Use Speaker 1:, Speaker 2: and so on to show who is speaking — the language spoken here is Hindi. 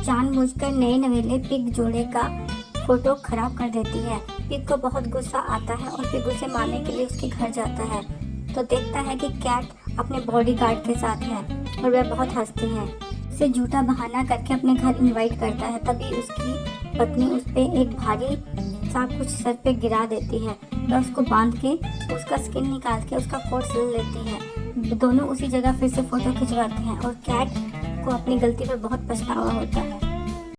Speaker 1: जानबूझकर नए नवेले पिग जोड़े का फोटो खराब कर देती है। पिग को बहुत गुस्सा आता है और पिग उसे मारने के लिए उसके घर जाता है तो देखता है कि कैट अपने बॉडीगार्ड के साथ है और वह बहुत हंसती है। उसे झूठा बहाना करके अपने घर इनवाइट करता है। तभी उसकी पत्नी उस पे एक भारी सा कुछ सर पे गिरा देती है। वह उसको बांध के उसका स्किन निकाल के उसका कोट सिल लेती है। दोनों उसी जगह फिर से फोटो खिंचवाते हैं और कैट को अपनी गलती पर बहुत पछतावा होता है।